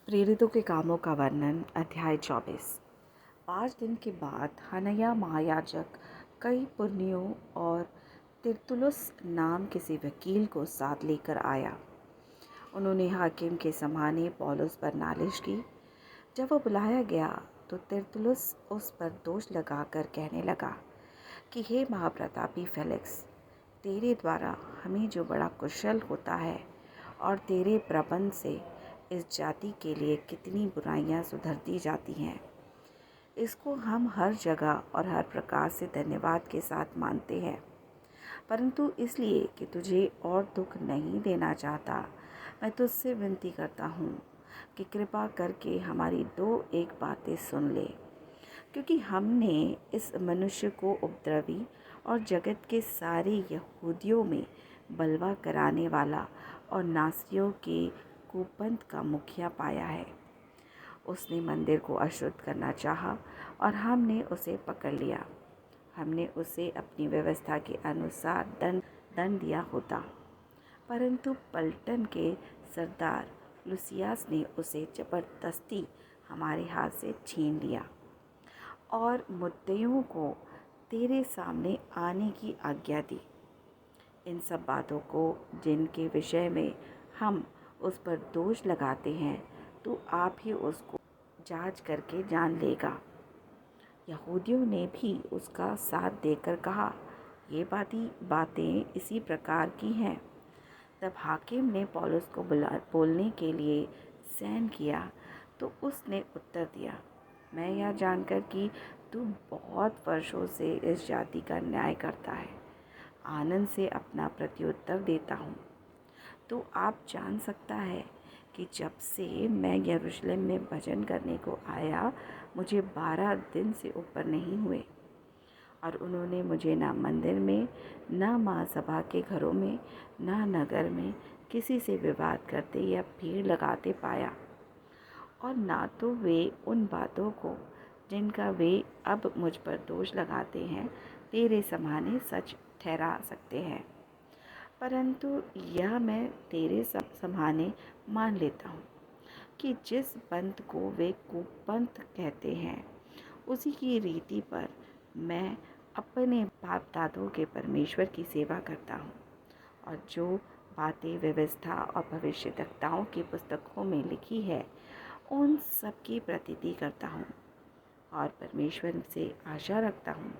प्रेरितों के कामों का वर्णन अध्याय 24। 5 दिन के बाद हनन्याह महायाजक कई पुरनियों और तिरतुल्लुस नाम किसी वकील को साथ लेकर आया। उन्होंने हाकिम के सामने पौलुस पर नालिश की। जब वो बुलाया गया तो तिरतुल्लुस उस पर दोष लगाकर कहने लगा कि हे महाप्रतापी फेलिक्स, तेरे द्वारा हमें जो बड़ा कुशल होता है और तेरे प्रबंध से इस जाति के लिए कितनी बुराइयां सुधरती जाती हैं, इसको हम हर जगह और हर प्रकार से धन्यवाद के साथ मानते हैं। परंतु इसलिए कि तुझे और दुख नहीं देना चाहता, मैं तुझसे विनती करता हूँ कि कृपा करके हमारी एक बातें सुन ले, क्योंकि हमने इस मनुष्य को उपद्रवी और जगत के सारे यहूदियों में बलवा कराने वाला और नासरियों के कुपंथ का मुखिया पाया है। उसने मंदिर को अशुद्ध करना चाहा और हमने उसे पकड़ लिया। हमने उसे अपनी व्यवस्था के अनुसार दंड दिया होता, परंतु पलटन के सरदार लूसियास ने उसे जबरदस्ती हमारे हाथ से छीन लिया और मुद्दइयों को तेरे सामने आने की आज्ञा दी। इन सब बातों को जिनके विषय में हम उस पर दोष लगाते हैं, तो आप ही उसको जांच करके जान लेगा। यहूदियों ने भी उसका साथ देकर कहा, ये बातें इसी प्रकार की हैं। तब हाकिम ने पौलुस को बोलने के लिए सहन किया तो उसने उत्तर दिया, मैं यह जानकर कि तू बहुत वर्षों से इस जाति का न्याय करता है, आनंद से अपना प्रत्युत्तर देता हूँ। तो आप जान सकता है कि जब से मैं यरूशलेम में भजन करने को आया, मुझे 12 दिन से ऊपर नहीं हुए, और उन्होंने मुझे ना मंदिर में, ना महासभा के घरों में, ना नगर में किसी से विवाद करते या भीड़ लगाते पाया, और ना तो वे उन बातों को जिनका वे अब मुझ पर दोष लगाते हैं तेरे सामने सच ठहरा सकते हैं। परंतु यह मैं तेरे सामने मान लेता हूँ कि जिस पंथ को वे कुपंथ कहते हैं, उसी की रीति पर मैं अपने बाप दादों के परमेश्वर की सेवा करता हूँ, और जो बातें व्यवस्था और भविष्यद्वक्ताओं की पुस्तकों में लिखी है, उन सब की प्रतीति करता हूँ, और परमेश्वर से आशा रखता हूँ,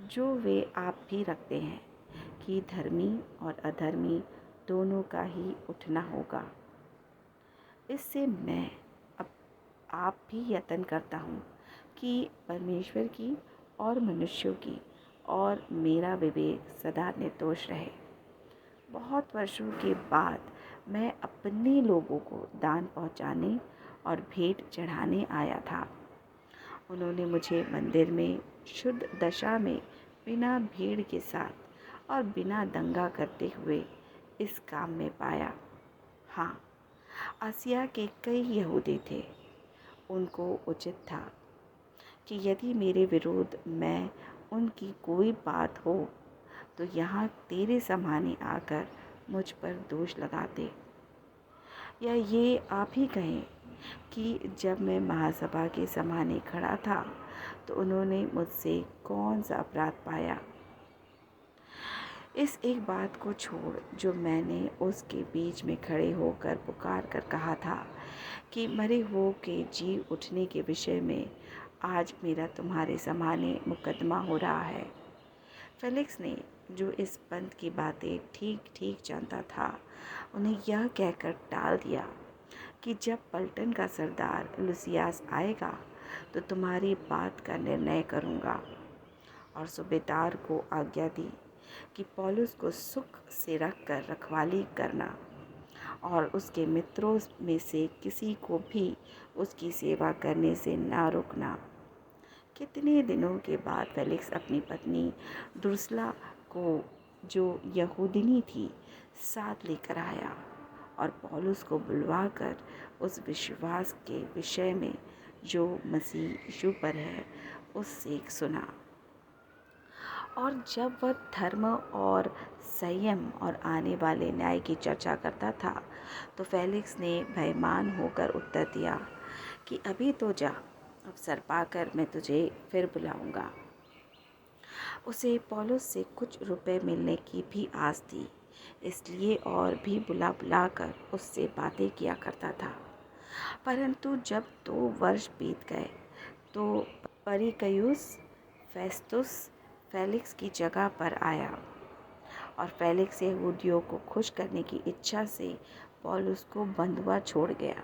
जो वे आप भी रखते हैं, कि धर्मी और अधर्मी दोनों का ही उठना होगा। इससे मैं अब आप भी यत्न करता हूँ कि परमेश्वर की और मनुष्यों की और मेरा विवेक सदा निर्दोष रहे। बहुत वर्षों के बाद मैं अपने लोगों को दान पहुँचाने और भेंट चढ़ाने आया था। उन्होंने मुझे मंदिर में शुद्ध दशा में बिना भीड़ के साथ और बिना दंगा करते हुए इस काम में पाया। हाँ, आसिया के कई यहूदी थे। उनको उचित था कि यदि मेरे विरुद्ध मैं उनकी कोई बात हो तो यहाँ तेरे सामने आकर मुझ पर दोष लगाते, या ये आप ही कहें कि जब मैं महासभा के सामने खड़ा था तो उन्होंने मुझसे कौन सा अपराध पाया। इस एक बात को छोड़ जो मैंने उसके बीच में खड़े होकर पुकार कर कहा था कि मरे हुओं के जी उठने के विषय में आज मेरा तुम्हारे सामने मुकदमा हो रहा है। फेलिक्स ने, जो इस पंथ की बातें ठीक ठीक जानता था, उन्हें यह कहकर टाल दिया कि जब पलटन का सरदार लूसियास आएगा तो तुम्हारी बात का निर्णय करूँगा, और सूबेदार को आज्ञा दी कि पौलुस को सुख से रख कर रखवाली करना और उसके मित्रों में से किसी को भी उसकी सेवा करने से ना रोकना। कितने दिनों के बाद फेलिक्स अपनी पत्नी द्रुसिल्ला को, जो यहूदिनी थी, साथ लेकर आया और पौलुस को बुलवाकर उस विश्वास के विषय में जो मसीह यीशु पर है उससे सुना। और जब वह धर्म और संयम और आने वाले न्याय की चर्चा करता था तो फेलिक्स ने बेईमान होकर उत्तर दिया कि अभी तो जा, अवसर पाकर मैं तुझे फिर बुलाऊंगा। उसे पौलुस से कुछ रुपए मिलने की भी आस थी, इसलिए और भी बुला बुलाकर उससे बातें किया करता था। परंतु जब 2 वर्ष बीत गए तो परिकयुस फेस्तुस फेलिक्स की जगह पर आया और फेलिक्स यहूदियों को खुश करने की इच्छा से पौलुस को बंधुआ छोड़ गया।